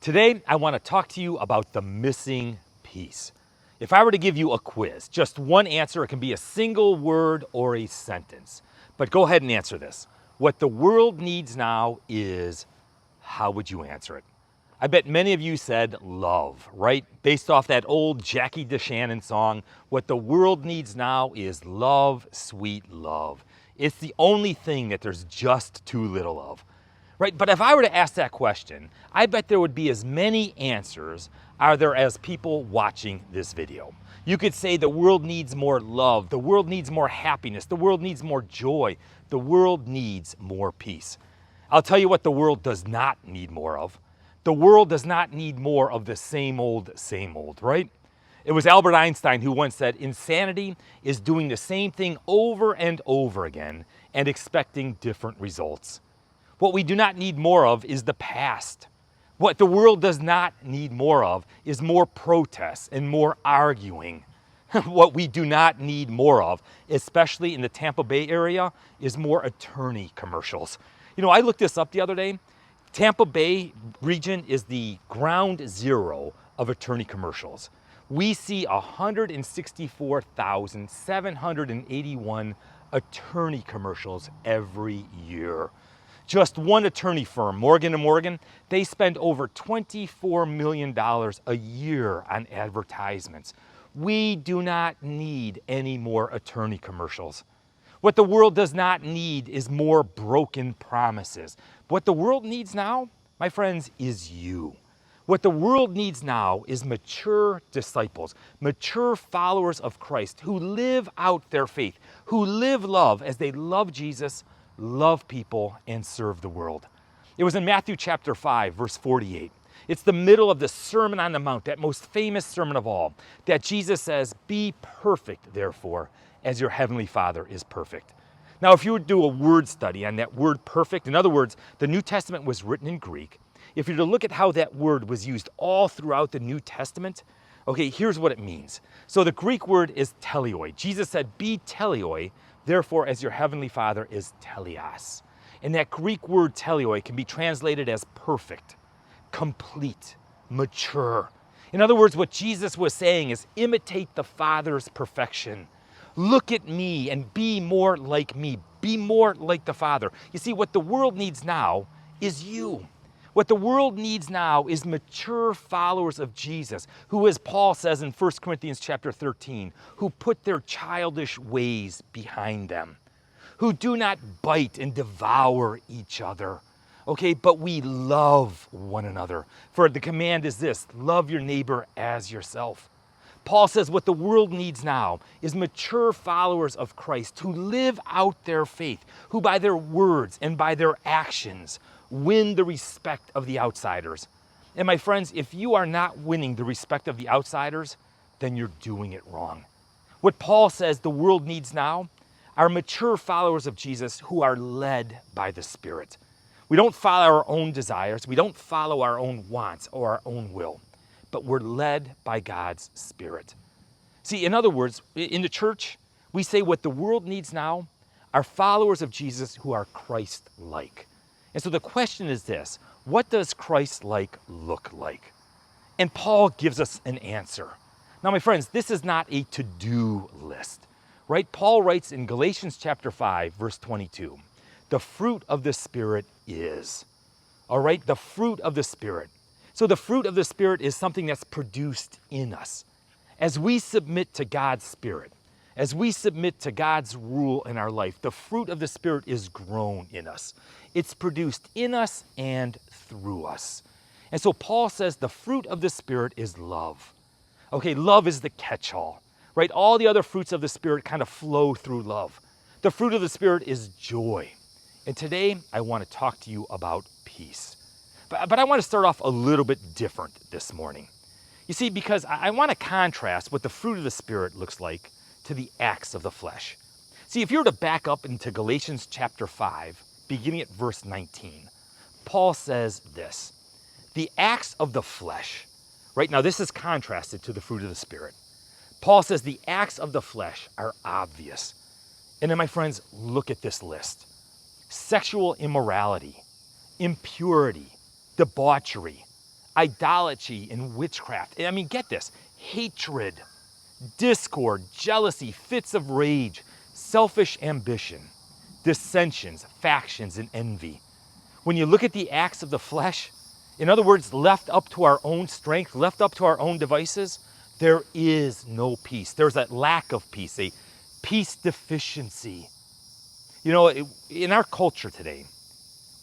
Today, I want to talk to you about the missing piece. If I were to give you a quiz, just one answer, it can be a single word or a sentence. But go ahead and answer this. What the world needs now is, how would you answer it? I bet many of you said love, right? Based off that old Jackie DeShannon song, what the world needs now is love, sweet love. It's the only thing that there's just too little of. Right? But if I were to ask that question, I bet there would be as many answers are there as people watching this video. You could say the world needs more love, the world needs more happiness, the world needs more joy, the world needs more peace. I'll tell you what the world does not need more of. The world does not need more of the same old, right? It was Albert Einstein who once said, insanity is doing the same thing over and over again and expecting different results. What we do not need more of is the past. What the world does not need more of is more protests and more arguing. What we do not need more of, especially in the Tampa Bay area, is more attorney commercials. You know, I looked this up the other day. Tampa Bay region is the ground zero of attorney commercials. We see 164,781 attorney commercials every year. Just one attorney firm, Morgan & Morgan, they spend over $24 million a year on advertisements. We do not need any more attorney commercials. What the world does not need is more broken promises. What the world needs now, my friends, is you. What the world needs now is mature disciples, mature followers of Christ who live out their faith, who live love as they love Jesus, love people, and serve the world. It was in Matthew chapter 5, verse 48. It's the middle of the Sermon on the Mount, that most famous sermon of all, that Jesus says, "Be perfect, therefore, as your heavenly Father is perfect." Now, if you would do a word study on that word perfect, in other words, the New Testament was written in Greek. If you were to look at how that word was used all throughout the New Testament, okay, here's what it means. So the Greek word is teleoi. Jesus said, "Be teleoi, therefore, as your heavenly Father is teleos." And that Greek word teleoi can be translated as perfect, complete, mature. In other words, what Jesus was saying is imitate the Father's perfection. Look at me and be more like me. Be more like the Father. You see, what the world needs now is you. What the world needs now is mature followers of Jesus, who, as Paul says in 1 Corinthians chapter 13, who put their childish ways behind them, who do not bite and devour each other, okay, but we love one another. For the command is this: love your neighbor as yourself. Paul says what the world needs now is mature followers of Christ who live out their faith, who by their words and by their actions win the respect of the outsiders. And my friends, if you are not winning the respect of the outsiders, then you're doing it wrong. What Paul says the world needs now are mature followers of Jesus who are led by the Spirit. We don't follow our own desires. We don't follow our own wants or our own will, but we're led by God's Spirit. See, in other words, in the church, we say what the world needs now are followers of Jesus who are Christ-like. And so the question is this: what does Christ-like look like? And Paul gives us an answer. Now, my friends, this is not a to-do list, right? Paul writes in Galatians chapter 5, verse 22, the fruit of the Spirit is, all right? The fruit of the Spirit. So the fruit of the Spirit is something that's produced in us. As we submit to God's Spirit, as we submit to God's rule in our life, the fruit of the Spirit is grown in us. It's produced in us and through us. And so Paul says the fruit of the Spirit is love. Okay, love is the catch-all, right? All the other fruits of the Spirit kind of flow through love. The fruit of the Spirit is joy. And today I want to talk to you about peace. But I want to start off a little bit different this morning. You see, because I want to contrast what the fruit of the Spirit looks like to the acts of the flesh. See, if you were to back up into Galatians chapter 5, beginning at verse 19, Paul says this: the acts of the flesh, right? Now this is contrasted to the fruit of the Spirit. Paul says the acts of the flesh are obvious. And then, my friends, look at this list: sexual immorality, impurity, debauchery, idolatry and witchcraft. I mean, get this, hatred, discord, jealousy, fits of rage, selfish ambition, dissensions, factions, and envy. When you look at the acts of the flesh, in other words, left up to our own strength, left up to our own devices, there is no peace. There's a lack of peace, a peace deficiency. You know, in our culture today,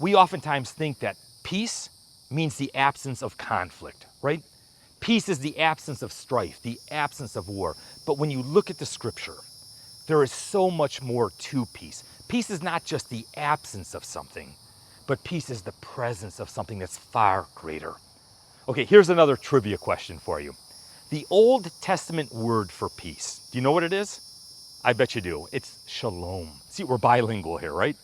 we oftentimes think that peace means the absence of conflict, right? Peace is the absence of strife, the absence of war. But when you look at the scripture, there is so much more to peace. Peace is not just the absence of something, but peace is the presence of something that's far greater. Okay, here's another trivia question for you. The Old Testament word for peace, do you know what it is? I bet you do. It's shalom. See, we're bilingual here, right?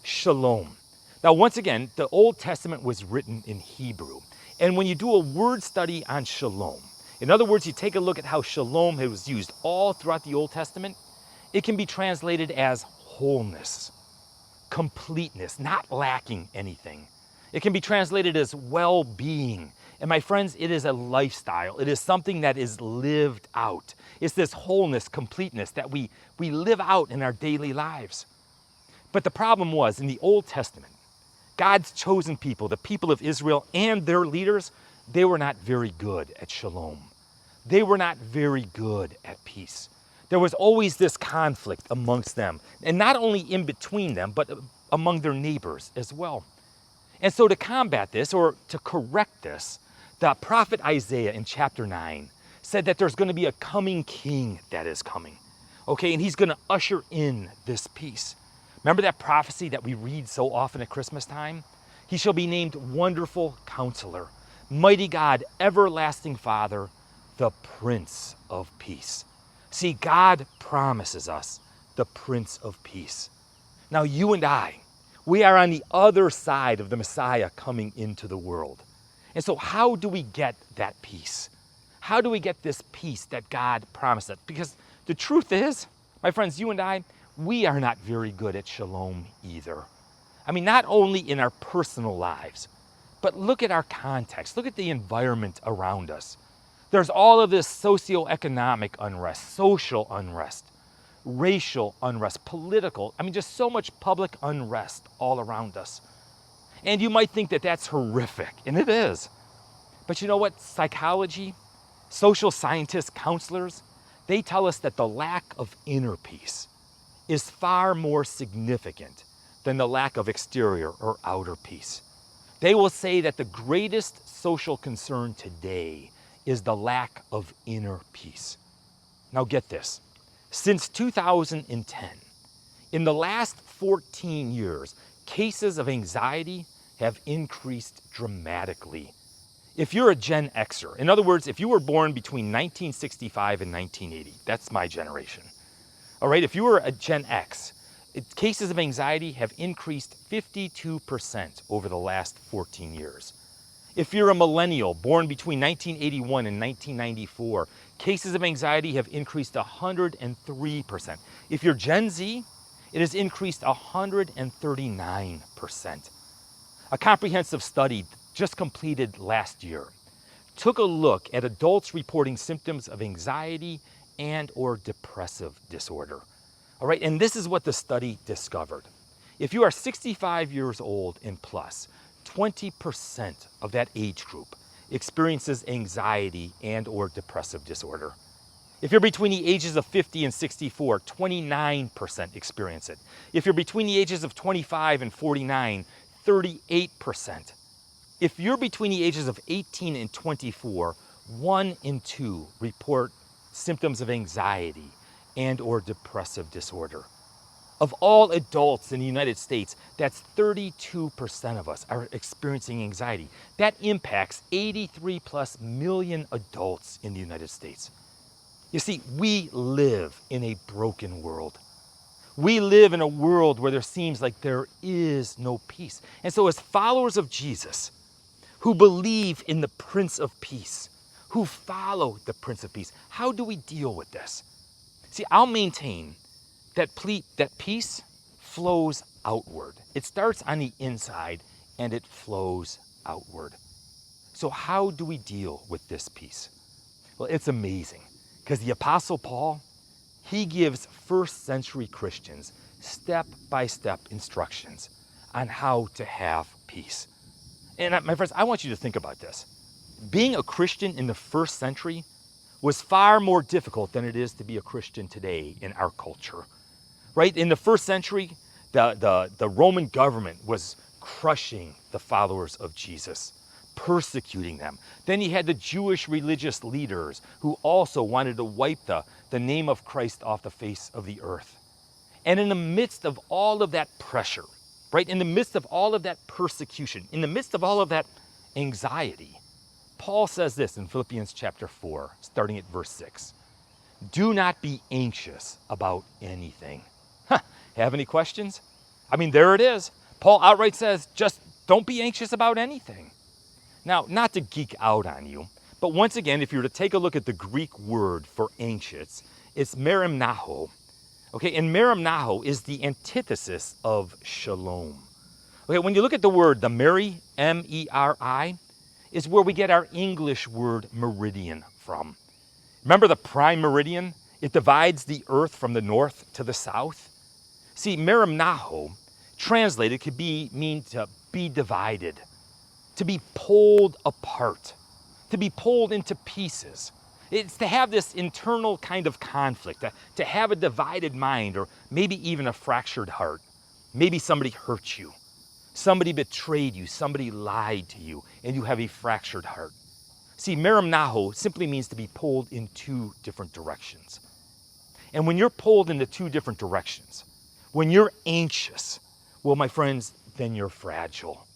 Shalom. Now, once again, the Old Testament was written in Hebrew. And when you do a word study on shalom, in other words, you take a look at how shalom was used all throughout the Old Testament, it can be translated as wholeness, completeness, not lacking anything. It can be translated as well-being. And my friends, it is a lifestyle. It is something that is lived out. It's this wholeness, completeness that we live out in our daily lives. But the problem was, in the Old Testament, God's chosen people, the people of Israel and their leaders, they were not very good at shalom. They were not very good at peace. There was always this conflict amongst them, and not only in between them, but among their neighbors as well. And so to combat this, or to correct this, the prophet Isaiah in chapter 9 said that there's going to be a coming king that is coming. Okay, and he's going to usher in this peace. Remember that prophecy that we read so often at Christmas time? He shall be named Wonderful Counselor, Mighty God, Everlasting Father, the Prince of Peace. See, God promises us the Prince of Peace. Now, you and I, we are on the other side of the Messiah coming into the world. And so how do we get that peace? How do we get this peace that God promised us? Because the truth is, my friends, you and I, we are not very good at shalom either. I mean, not only in our personal lives, but look at our context. Look at the environment around us. There's all of this socioeconomic unrest, social unrest, racial unrest, political, I mean, just so much public unrest all around us. And you might think that that's horrific, and it is. But you know what? Psychology, social scientists, counselors, they tell us that the lack of inner peace is far more significant than the lack of exterior or outer peace. They will say that the greatest social concern today is the lack of inner peace. Now get this, since 2010, in the last 14 years, cases of anxiety have increased dramatically. If you're a Gen Xer, in other words, if you were born between 1965 and 1980, that's my generation. All right, if you were a Gen X, cases of anxiety have increased 52% over the last 14 years. If you're a millennial born between 1981 and 1994, cases of anxiety have increased 103%. If you're Gen Z, it has increased 139%. A comprehensive study just completed last year took a look at adults reporting symptoms of anxiety and or depressive disorder. All right, and this is what the study discovered. If you are 65 years old and plus, 20% of that age group experiences anxiety and or depressive disorder. If you're between the ages of 50 and 64, 29% experience it. If you're between the ages of 25 and 49, 38%. If you're between the ages of 18 and 24, 1 in 2 report symptoms of anxiety and or depressive disorder. Of all adults in the United States, that's 32% of us are experiencing anxiety. That impacts 83 plus million adults in the United States. You see, we live in a broken world. We live in a world where there seems like there is no peace. And so as followers of Jesus, who believe in the Prince of Peace, who follow the Prince of Peace, how do we deal with this? See, I'll maintain that peace flows outward. It starts on the inside and it flows outward. So how do we deal with this peace? Well, it's amazing because the Apostle Paul, he gives first century Christians step-by-step instructions on how to have peace. And my friends, I want you to think about this. Being a Christian in the first century was far more difficult than it is to be a Christian today in our culture. Right? In the first century, the Roman government was crushing the followers of Jesus, persecuting them. Then you had the Jewish religious leaders who also wanted to wipe the name of Christ off the face of the earth. And in the midst of all of that pressure, right, in the midst of all of that persecution, in the midst of all of that anxiety, Paul says this in Philippians chapter 4, starting at verse 6. Do not be anxious about anything. Have any questions? I mean, there it is. Paul outright says, just don't be anxious about anything. Now, not to geek out on you, but once again, if you were to take a look at the Greek word for anxious, it's merimnaho. Okay, and merimnaho is the antithesis of shalom. Okay, when you look at the word, the meri, M-E-R-I, is where we get our English word meridian from. Remember the prime meridian? It divides the earth from the north to the south. See, merimnaho, translated, could mean to be divided, to be pulled apart, to be pulled into pieces. It's to have this internal kind of conflict, to have a divided mind, or maybe even a fractured heart. Maybe somebody hurt you, somebody betrayed you, somebody lied to you, and you have a fractured heart. See, merimnaho simply means to be pulled in two different directions. And when you're pulled in the two different directions, when you're anxious, well, my friends, then you're fragile.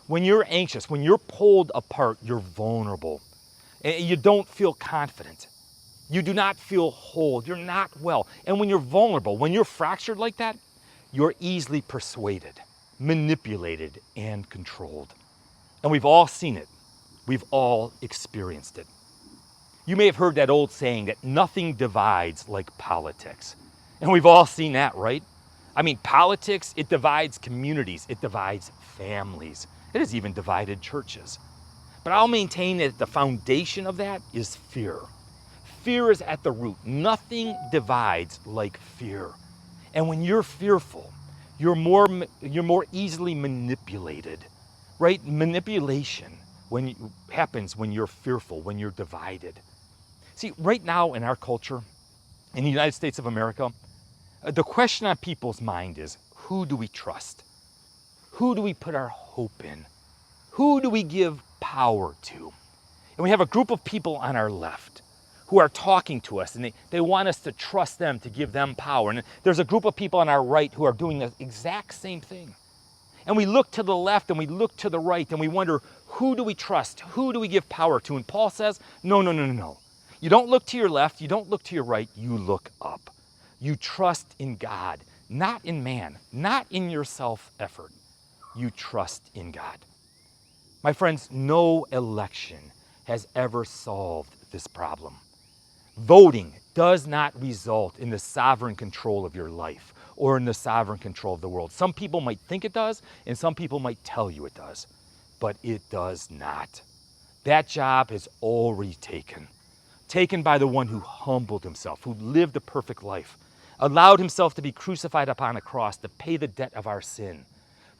When you're anxious, when you're pulled apart, you're vulnerable. And you don't feel confident. You do not feel whole. You're not well. And when you're vulnerable, when you're fractured like that, you're easily persuaded, manipulated, and controlled. And we've all seen it. We've all experienced it. You may have heard that old saying that nothing divides like politics. And we've all seen that, right? I mean, politics, it divides communities. It divides families. It has even divided churches. But I'll maintain that the foundation of that is fear. Fear is at the root. Nothing divides like fear. And when you're fearful, you're more easily manipulated, right? Manipulation happens when you're fearful, when you're divided. See, right now in our culture, in the United States of America, the question on people's mind is, who do we trust? Who do we put our hope in? Who do we give power to? And we have a group of people on our left who are talking to us, and they want us to trust them, to give them power. And there's a group of people on our right who are doing the exact same thing. And we look to the left and we look to the right and we wonder, who do we trust? Who do we give power to? And Paul says, no. You don't look to your left, you don't look to your right, you look up. You trust in God, not in man, not in your self-effort. You trust in God. My friends, no election has ever solved this problem. Voting does not result in the sovereign control of your life or in the sovereign control of the world. Some people might think it does, and some people might tell you it does, but it does not. That job is already taken by the one who humbled himself, who lived a perfect life, allowed himself to be crucified upon a cross to pay the debt of our sin,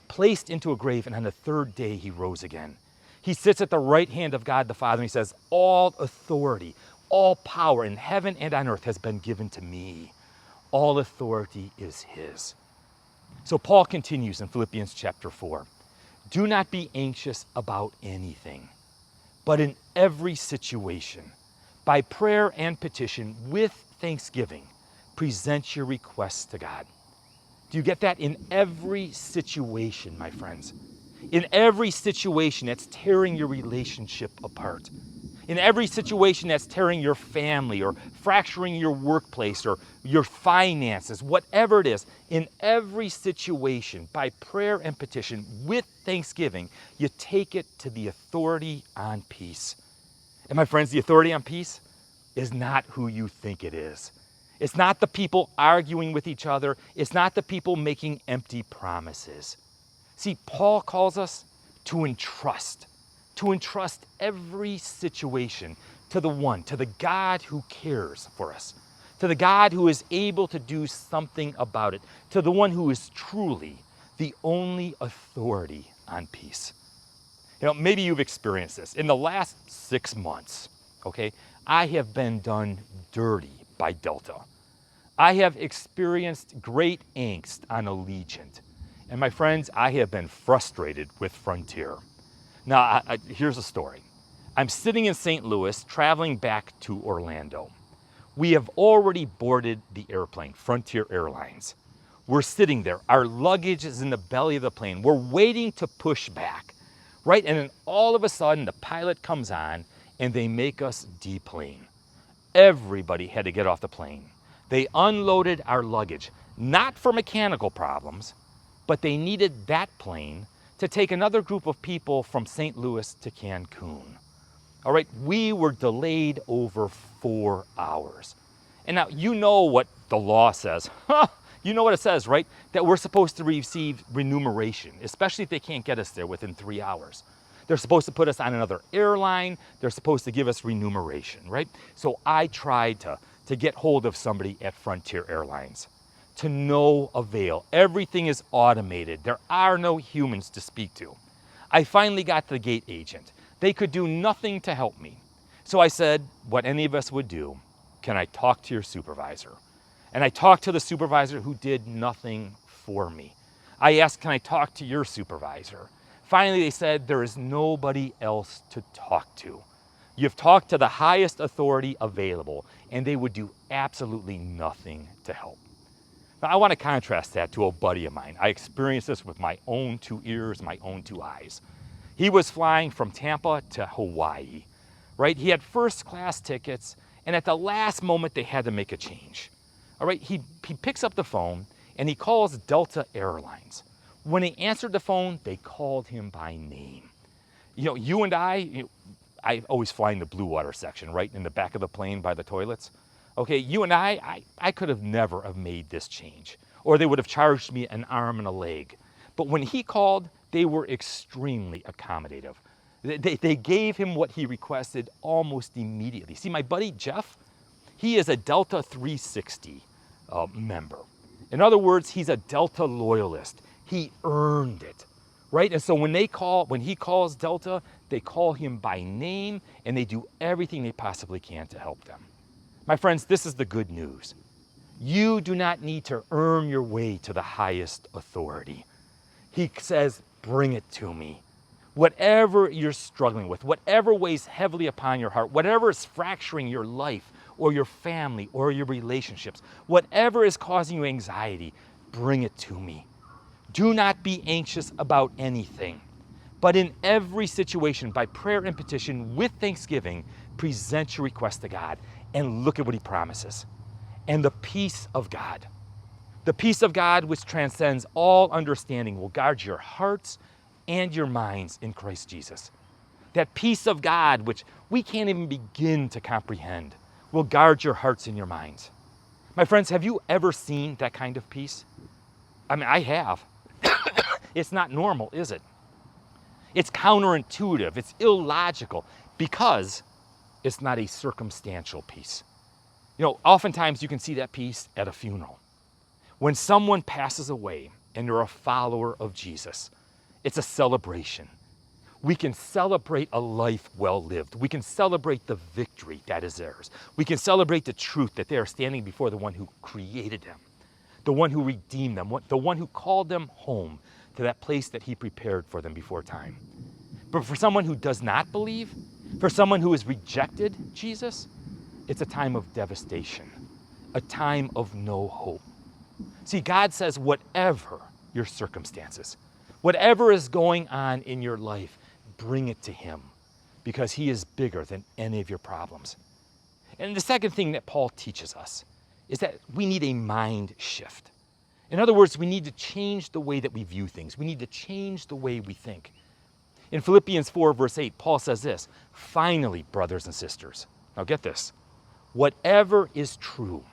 placed into a grave, and on the third day he rose again. He sits at the right hand of God the Father, and he says, all authority, all power in heaven and on earth has been given to me. All authority is his. So Paul continues in Philippians chapter 4. Do not be anxious about anything, but in every situation, by prayer and petition, with thanksgiving, present your requests to God. Do you get that? In every situation, my friends. In every situation that's tearing your relationship apart. In every situation that's tearing your family or fracturing your workplace or your finances, whatever it is, in every situation, by prayer and petition, with thanksgiving, you take it to the authority on peace. And my friends, the authority on peace is not who you think it is. It's not the people arguing with each other. It's not the people making empty promises. See, Paul calls us to entrust to entrust every situation to the one, to the God who cares for us, to the God who is able to do something about it, to the one who is truly the only authority on peace. Maybe you've experienced this. In the last 6 months, okay, I have been done dirty by Delta. I have experienced great angst on Allegiant. And my friends, I have been frustrated with Frontier. Now, here's a story. I'm sitting in St. Louis, traveling back to Orlando. We have already boarded the airplane, Frontier Airlines. We're sitting there. Our luggage is in the belly of the plane. We're waiting to push back, right? And then all of a sudden, the pilot comes on and they make us deplane. Everybody had to get off the plane. They unloaded our luggage, not for mechanical problems, but they needed that plane to take another group of people from St. Louis to Cancun. All right, we were delayed over 4 hours. And now you know what the law says. You know what it says, right? That we're supposed to receive remuneration, especially if they can't get us there within 3 hours. They're supposed to put us on another airline. They're supposed to give us remuneration, right? So I tried to get hold of somebody at Frontier Airlines. To no avail. Everything is automated. There are no humans to speak to. I finally got to the gate agent. They could do nothing to help me. So I said, what any of us would do, can I talk to your supervisor? And I talked to the supervisor who did nothing for me. I asked, can I talk to your supervisor? Finally, they said, there is nobody else to talk to. You've talked to the highest authority available, and they would do absolutely nothing to help. Now, I want to contrast that to a buddy of mine. I experienced this with my own 2 ears, my own 2 eyes. He was flying from Tampa to Hawaii, right? He had first class tickets, and at the last moment, they had to make a change. All right, he picks up the phone, and he calls Delta Airlines. When he answered the phone, they called him by name. You and I always fly in the blue water section, right? In the back of the plane by the toilets. Okay, you and I could have never have made this change, or they would have charged me an arm and a leg. But when he called, they were extremely accommodative. They gave him what he requested almost immediately. See, my buddy Jeff, he is a Delta 360 member. In other words, he's a Delta loyalist. He earned it, right? And so when he calls Delta, they call him by name, and they do everything they possibly can to help them. My friends, this is the good news. You do not need to earn your way to the highest authority. He says, bring it to me. Whatever you're struggling with, whatever weighs heavily upon your heart, whatever is fracturing your life or your family or your relationships, whatever is causing you anxiety, bring it to me. Do not be anxious about anything, but in every situation, by prayer and petition with thanksgiving, present your request to God. And look at what he promises. And the peace of God which transcends all understanding, will guard your hearts and your minds in Christ Jesus. That peace of God, which we can't even begin to comprehend, will guard your hearts and your minds. My friends, have you ever seen that kind of peace? I mean, I have. It's not normal, is it? It's counterintuitive. It's illogical because it's not a circumstantial peace. Oftentimes you can see that peace at a funeral. When someone passes away and they're a follower of Jesus, it's a celebration. We can celebrate a life well lived. We can celebrate the victory that is theirs. We can celebrate the truth that they are standing before the one who created them, the one who redeemed them, the one who called them home to that place that he prepared for them before time. But for someone who does not believe, for someone who has rejected Jesus, it's a time of devastation, a time of no hope. See, God says, whatever your circumstances, whatever is going on in your life, bring it to him, because he is bigger than any of your problems. And the second thing that Paul teaches us is that we need a mind shift. In other words, we need to change the way that we view things. We need to change the way we think. In Philippians 4, verse 8, Paul says this, finally, brothers and sisters, now get this, whatever is true,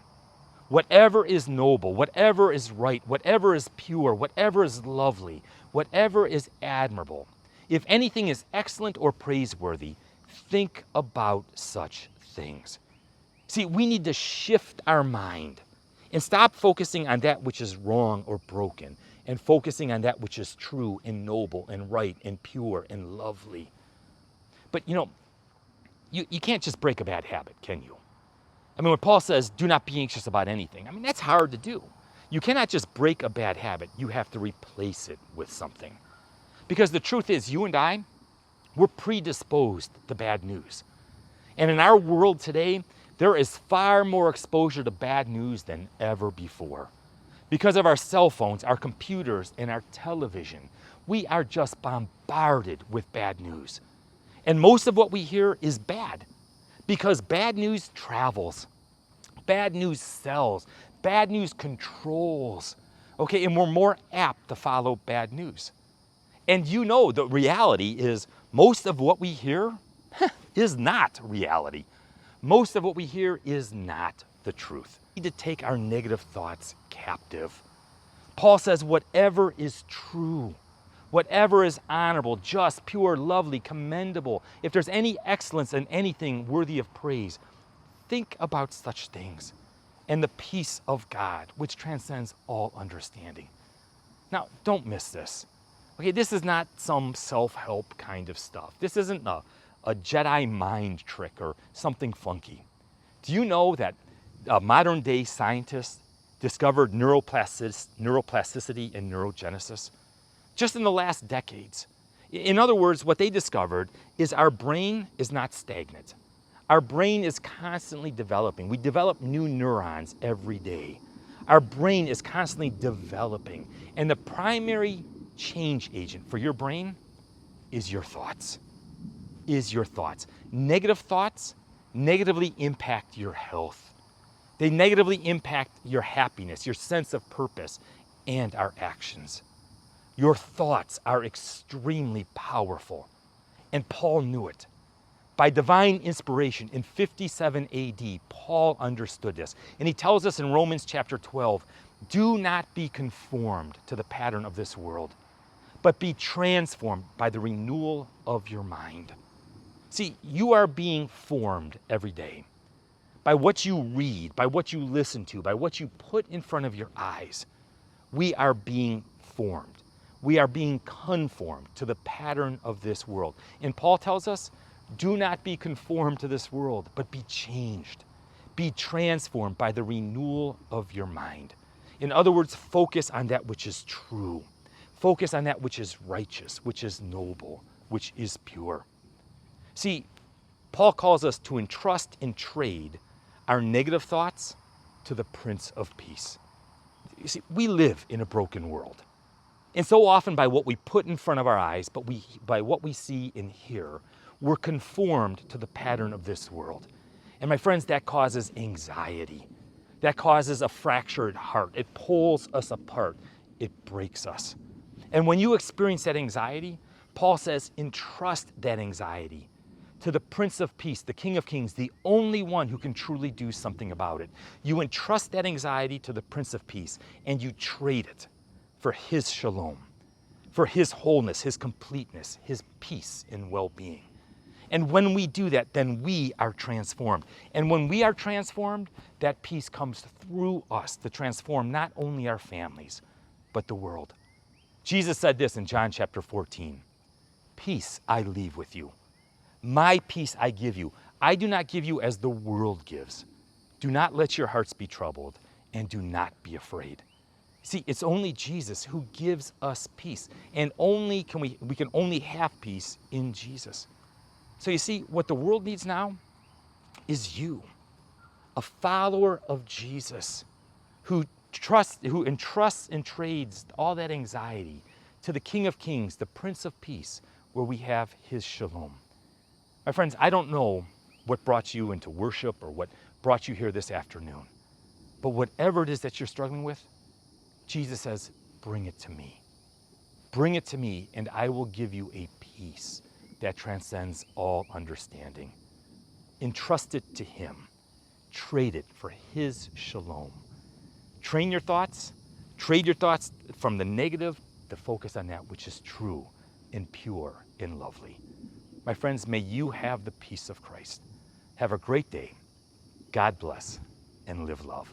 whatever is noble, whatever is right, whatever is pure, whatever is lovely, whatever is admirable, If anything is excellent or praiseworthy, think about such things. See, we need to shift our mind and stop focusing on that which is wrong or broken and focusing on that which is true and noble and right and pure and lovely. But you can't just break a bad habit, can you? I mean, when Paul says, do not be anxious about anything, I mean, that's hard to do. You cannot just break a bad habit. You have to replace it with something. Because the truth is, you and I, we're predisposed to bad news. And in our world today, there is far more exposure to bad news than ever before. Because of our cell phones, our computers, and our television, we are just bombarded with bad news. And most of what we hear is bad because bad news travels, bad news sells, bad news controls, okay? And we're more apt to follow bad news. And the reality is most of what we hear is not reality. Most of what we hear is not the truth. We need to take our negative thoughts captive. Paul says, whatever is true, whatever is honorable, just, pure, lovely, commendable, if there's any excellence in anything worthy of praise, think about such things and the peace of God, which transcends all understanding. Now, don't miss this. Okay, this is not some self-help kind of stuff. This isn't a Jedi mind trick or something funky. Do you know that modern day scientists discovered neuroplasticity and neurogenesis just in the last decades? In other words, what they discovered is our brain is not stagnant. Our brain is constantly developing. We develop new neurons every day. Our brain is constantly developing. And the primary change agent for your brain is your thoughts. Negative thoughts negatively impact your health. They negatively impact your happiness, your sense of purpose, and our actions. Your thoughts are extremely powerful, and Paul knew it. By divine inspiration in 57 AD, Paul understood this. And he tells us in Romans chapter 12, do not be conformed to the pattern of this world, but be transformed by the renewal of your mind. See, you are being formed every day by what you read, by what you listen to, by what you put in front of your eyes. We are being formed. We are being conformed to the pattern of this world. And Paul tells us, do not be conformed to this world, but be changed. Be transformed by the renewal of your mind. In other words, focus on that which is true. Focus on that which is righteous, which is noble, which is pure. See, Paul calls us to entrust and trade our negative thoughts to the Prince of Peace. You see, we live in a broken world. And so often by what we put in front of our eyes, but by what we see and hear, we're conformed to the pattern of this world. And my friends, that causes anxiety. That causes a fractured heart. It pulls us apart. It breaks us. And when you experience that anxiety, Paul says, entrust that anxiety to the Prince of Peace, the King of Kings, the only one who can truly do something about it. You entrust that anxiety to the Prince of Peace, and you trade it for his shalom, for his wholeness, his completeness, his peace and well-being. And when we do that, then we are transformed. And when we are transformed, that peace comes through us to transform not only our families, but the world. Jesus said this in John chapter 14, peace I leave with you. My peace I give you. I do not give you as the world gives. Do not let your hearts be troubled, and do not be afraid. See, it's only Jesus who gives us peace, and we can only have peace in Jesus. So you see, what the world needs now is you, a follower of Jesus, who entrusts and trades all that anxiety to the King of Kings, the Prince of Peace, where we have his shalom. My friends, I don't know what brought you into worship or what brought you here this afternoon, but whatever it is that you're struggling with, Jesus says, bring it to me. Bring it to me, and I will give you a peace that transcends all understanding. Entrust it to him. Trade it for his shalom. Trade your thoughts from the negative to focus on that which is true, and pure and lovely. My friends, may you have the peace of Christ. Have a great day. God bless and live love.